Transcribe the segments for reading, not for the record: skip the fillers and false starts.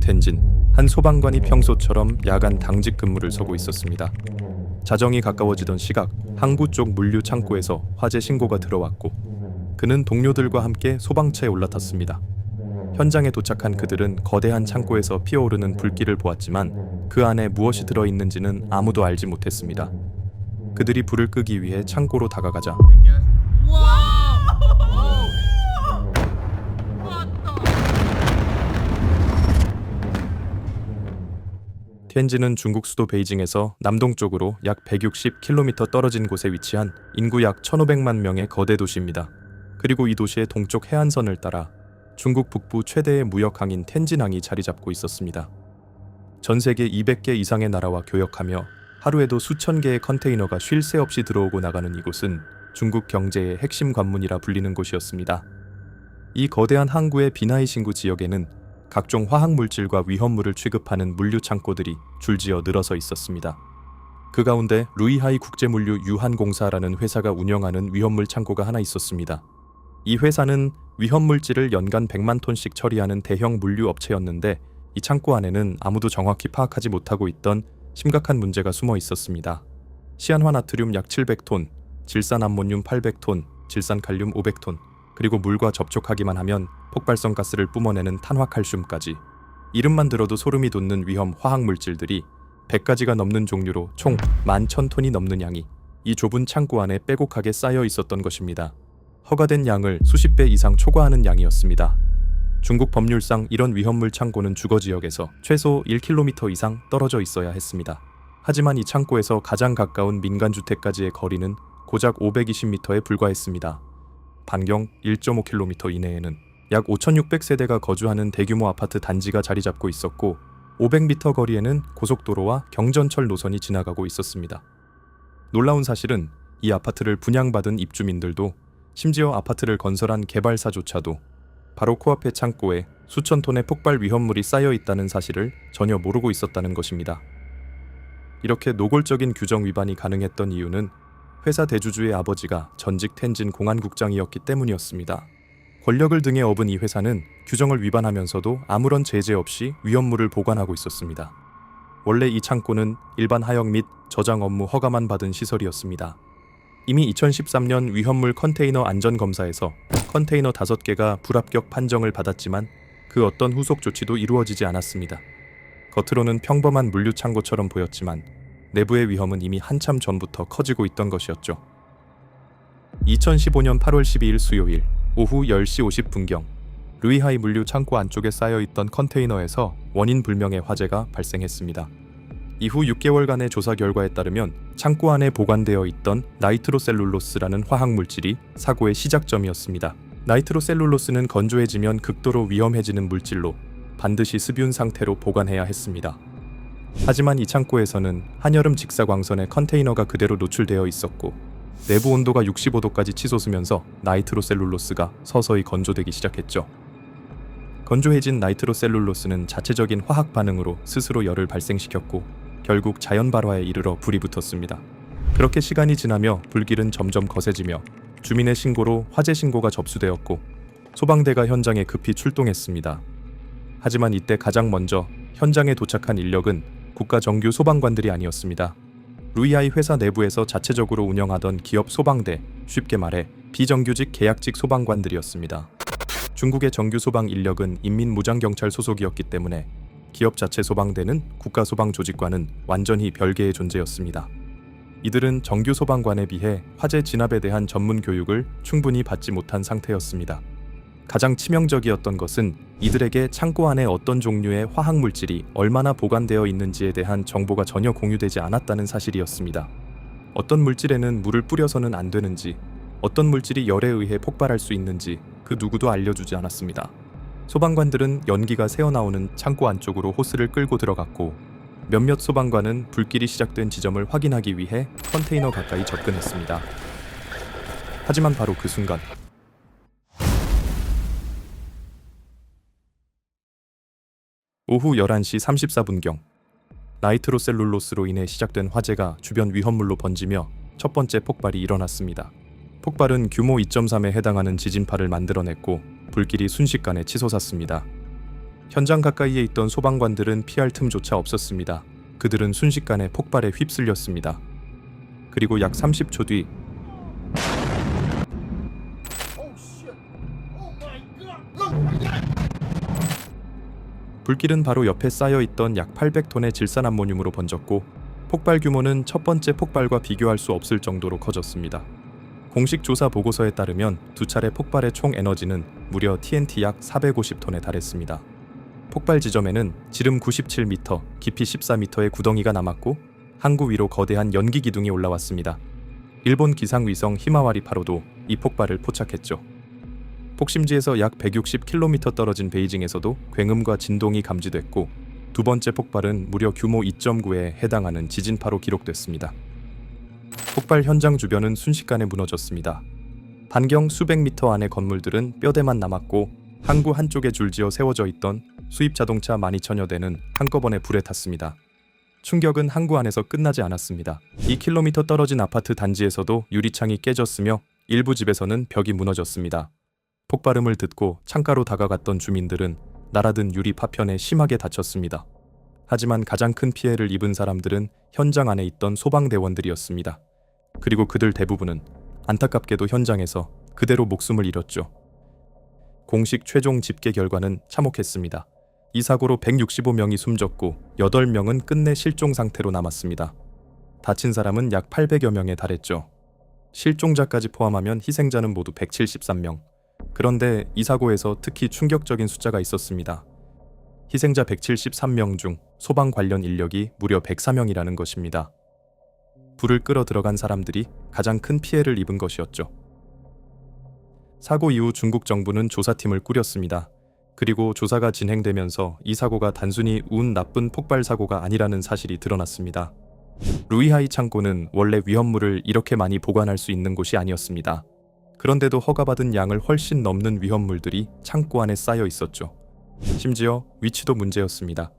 텐진, 한 소방관이 평소처럼 야간 당직 근무를 서고 있었습니다. 자정이 가까워지던 시각, 항구 쪽 물류 창고에서 화재 신고가 들어왔고 그는 동료들과 함께 소방차에 올라탔습니다. 현장에 도착한 그들은 거대한 창고에서 피어오르는 불길을 보았지만 그 안에 무엇이 들어있는지는 아무도 알지 못했습니다. 그들이 불을 끄기 위해 창고로 다가가자 텐진은 중국 수도 베이징에서 남동쪽으로 약 160km 떨어진 곳에 위치한 인구 약 1,500만 명의 거대 도시입니다. 그리고 이 도시의 동쪽 해안선을 따라 중국 북부 최대의 무역항인 텐진항이 자리 잡고 있었습니다. 전 세계 200개 이상의 나라와 교역하며 하루에도 수천 개의 컨테이너가 쉴 새 없이 들어오고 나가는 이곳은 중국 경제의 핵심 관문이라 불리는 곳이었습니다. 이 거대한 항구의 비나이 신구 지역에는 각종 화학물질과 위험물을 취급하는 물류 창고들이 줄지어 늘어서 있었습니다. 그 가운데 루이하이 국제물류 유한공사라는 회사가 운영하는 위험물 창고가 하나 있었습니다. 이 회사는 위험물질을 연간 100만 톤씩 처리하는 대형 물류 업체였는데 이 창고 안에는 아무도 정확히 파악하지 못하고 있던 심각한 문제가 숨어 있었습니다. 시안화나트륨 약 700톤, 질산암모늄 800톤, 질산칼륨 500톤, 그리고 물과 접촉하기만 하면 폭발성 가스를 뿜어내는 탄화칼슘까지 이름만 들어도 소름이 돋는 위험 화학물질들이 100가지가 넘는 종류로 총 11,000톤이 넘는 양이 이 좁은 창고 안에 빼곡하게 쌓여 있었던 것입니다. 허가된 양을 수십 배 이상 초과하는 양이었습니다. 중국 법률상 이런 위험물 창고는 주거지역에서 최소 1km 이상 떨어져 있어야 했습니다. 하지만 이 창고에서 가장 가까운 민간주택까지의 거리는 고작 520m에 불과했습니다. 반경 1.5km 이내에는 약 5,600세대가 거주하는 대규모 아파트 단지가 자리 잡고 있었고 500m 거리에는 고속도로와 경전철 노선이 지나가고 있었습니다. 놀라운 사실은 이 아파트를 분양받은 입주민들도 심지어 아파트를 건설한 개발사조차도 바로 코앞의 창고에 수천 톤의 폭발 위험물이 쌓여 있다는 사실을 전혀 모르고 있었다는 것입니다. 이렇게 노골적인 규정 위반이 가능했던 이유는 회사 대주주의 아버지가 전직 텐진 공안국장이었기 때문이었습니다. 권력을 등에 업은 이 회사는 규정을 위반하면서도 아무런 제재 없이 위험물을 보관하고 있었습니다. 원래 이 창고는 일반 하역 및 저장 업무 허가만 받은 시설이었습니다. 이미 2013년 위험물 컨테이너 안전검사에서 컨테이너 5개가 불합격 판정을 받았지만 그 어떤 후속 조치도 이루어지지 않았습니다. 겉으로는 평범한 물류 창고처럼 보였지만 내부의 위험은 이미 한참 전부터 커지고 있던 것이었죠. 2015년 8월 12일 수요일 오후 10시 50분경 루이하이 물류 창고 안쪽에 쌓여있던 컨테이너에서 원인 불명의 화재가 발생했습니다. 이후 6개월간의 조사 결과에 따르면 창고 안에 보관되어 있던 나이트로셀룰로스라는 화학물질이 사고의 시작점이었습니다. 나이트로셀룰로스는 건조해지면 극도로 위험해지는 물질로 반드시 습윤 상태로 보관해야 했습니다. 하지만 이 창고에서는 한여름 직사광선에 컨테이너가 그대로 노출되어 있었고 내부 온도가 65도까지 치솟으면서 나이트로셀룰로스가 서서히 건조되기 시작했죠. 건조해진 나이트로셀룰로스는 자체적인 화학 반응으로 스스로 열을 발생시켰고 결국 자연 발화에 이르러 불이 붙었습니다. 그렇게 시간이 지나며 불길은 점점 거세지며 주민의 신고로 화재 신고가 접수되었고 소방대가 현장에 급히 출동했습니다. 하지만 이때 가장 먼저 현장에 도착한 인력은 국가 정규 소방관들이 아니었습니다. 루이하이 회사 내부에서 자체적으로 운영하던 기업 소방대, 쉽게 말해 비정규직 계약직 소방관들이었습니다. 중국의 정규 소방 인력은 인민무장경찰 소속이었기 때문에 기업 자체 소방대는 국가소방조직과는 완전히 별개의 존재였습니다. 이들은 정규 소방관에 비해 화재 진압에 대한 전문 교육을 충분히 받지 못한 상태였습니다. 가장 치명적이었던 것은 이들에게 창고 안에 어떤 종류의 화학물질이 얼마나 보관되어 있는지에 대한 정보가 전혀 공유되지 않았다는 사실이었습니다. 어떤 물질에는 물을 뿌려서는 안 되는지, 어떤 물질이 열에 의해 폭발할 수 있는지 그 누구도 알려주지 않았습니다. 소방관들은 연기가 새어나오는 창고 안쪽으로 호스를 끌고 들어갔고 몇몇 소방관은 불길이 시작된 지점을 확인하기 위해 컨테이너 가까이 접근했습니다. 하지만 바로 그 순간 오후 11시 34분경 나이트로셀룰로스로 인해 시작된 화재가 주변 위험물로 번지며 첫 번째 폭발이 일어났습니다. 폭발은 규모 2.3에 해당하는 지진파를 만들어냈고 불길이 순식간에 치솟았습니다. 현장 가까이에 있던 소방관들은 피할 틈조차 없었습니다. 그들은 순식간에 폭발에 휩쓸렸습니다. 그리고 약 30초 뒤 불길은 바로 옆에 쌓여있던 약 800톤의 질산암모늄으로 번졌고 폭발 규모는 첫 번째 폭발과 비교할 수 없을 정도로 커졌습니다. 공식 조사 보고서에 따르면 두 차례 폭발의 총 에너지는 무려 TNT 약 450톤에 달했습니다. 폭발 지점에는 지름 97m, 깊이 14m의 구덩이가 남았고 항구 위로 거대한 연기 기둥이 올라왔습니다. 일본 기상위성 히마와리 8호도 이 폭발을 포착했죠. 폭심지에서 약 160km 떨어진 베이징에서도 굉음과 진동이 감지됐고 두 번째 폭발은 무려 규모 2.9에 해당하는 지진파로 기록됐습니다. 폭발 현장 주변은 순식간에 무너졌습니다. 반경 수백 미터 안의 건물들은 뼈대만 남았고 항구 한쪽에 줄지어 세워져 있던 수입 자동차 12,000여 대는 한꺼번에 불에 탔습니다. 충격은 항구 안에서 끝나지 않았습니다. 2km 떨어진 아파트 단지에서도 유리창이 깨졌으며 일부 집에서는 벽이 무너졌습니다. 폭발음을 듣고 창가로 다가갔던 주민들은 날아든 유리 파편에 심하게 다쳤습니다. 하지만 가장 큰 피해를 입은 사람들은 현장 안에 있던 소방대원들이었습니다. 그리고 그들 대부분은 안타깝게도 현장에서 그대로 목숨을 잃었죠. 공식 최종 집계 결과는 참혹했습니다. 이 사고로 165명이 숨졌고 8명은 끝내 실종 상태로 남았습니다. 다친 사람은 약 800여 명에 달했죠. 실종자까지 포함하면 희생자는 모두 173명. 그런데 이 사고에서 특히 충격적인 숫자가 있었습니다. 희생자 173명 중 소방 관련 인력이 무려 104명이라는 것입니다. 불을 끌어 들어간 사람들이 가장 큰 피해를 입은 것이었죠. 사고 이후 중국 정부는 조사팀을 꾸렸습니다. 그리고 조사가 진행되면서 이 사고가 단순히 운 나쁜 폭발 사고가 아니라는 사실이 드러났습니다. 루이하이 창고는 원래 위험물을 이렇게 많이 보관할 수 있는 곳이 아니었습니다. 그런데도 허가받은 양을 훨씬 넘는 위험물들이 창고 안에 쌓여 있었죠. 심지어 위치도 문제였습니다.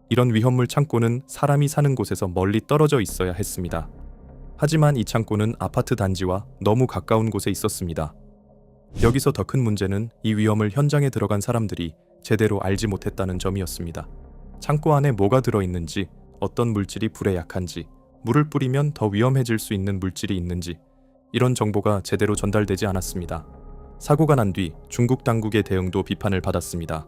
이런 위험물 창고는 사람이 사는 곳에서 멀리 떨어져 있어야 했습니다. 하지만 이 창고는 아파트 단지와 너무 가까운 곳에 있었습니다. 여기서 더 큰 문제는 이 위험을 현장에 들어간 사람들이 제대로 알지 못했다는 점이었습니다. 창고 안에 뭐가 들어있는지, 어떤 물질이 불에 약한지, 물을 뿌리면 더 위험해질 수 있는 물질이 있는지 이런 정보가 제대로 전달되지 않았습니다. 사고가 난 뒤 중국 당국의 대응도 비판을 받았습니다.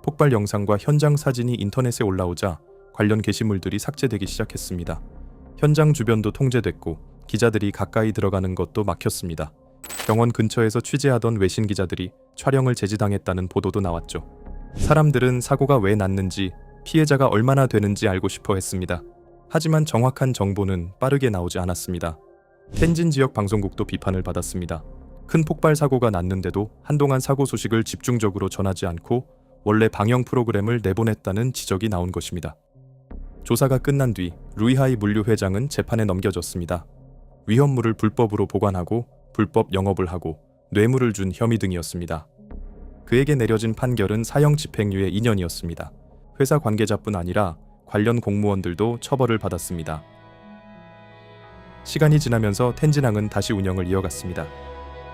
폭발 영상과 현장 사진이 인터넷에 올라오자 관련 게시물들이 삭제되기 시작했습니다. 현장 주변도 통제됐고 기자들이 가까이 들어가는 것도 막혔습니다. 병원 근처에서 취재하던 외신 기자들이 촬영을 제지당했다는 보도도 나왔죠. 사람들은 사고가 왜 났는지, 피해자가 얼마나 되는지 알고 싶어 했습니다. 하지만 정확한 정보는 빠르게 나오지 않았습니다. 텐진 지역 방송국도 비판을 받았습니다. 큰 폭발 사고가 났는데도 한동안 사고 소식을 집중적으로 전하지 않고 원래 방영 프로그램을 내보냈다는 지적이 나온 것입니다. 조사가 끝난 뒤 루이하이 물류 회장은 재판에 넘겨졌습니다. 위험물을 불법으로 보관하고 불법 영업을 하고 뇌물을 준 혐의 등이었습니다. 그에게 내려진 판결은 사형 집행유예 2년이었습니다. 회사 관계자뿐 아니라 관련 공무원들도 처벌을 받았습니다. 시간이 지나면서 텐진항은 다시 운영을 이어갔습니다.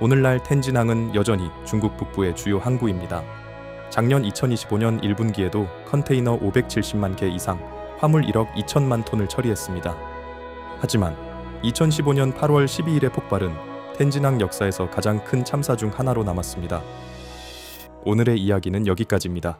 오늘날 텐진항은 여전히 중국 북부의 주요 항구입니다. 작년 2025년 1분기에도 컨테이너 570만 개 이상, 화물 1억 2천만 톤을 처리했습니다. 하지만 2015년 8월 12일의 폭발은 텐진항 역사에서 가장 큰 참사 중 하나로 남았습니다. 오늘의 이야기는 여기까지입니다.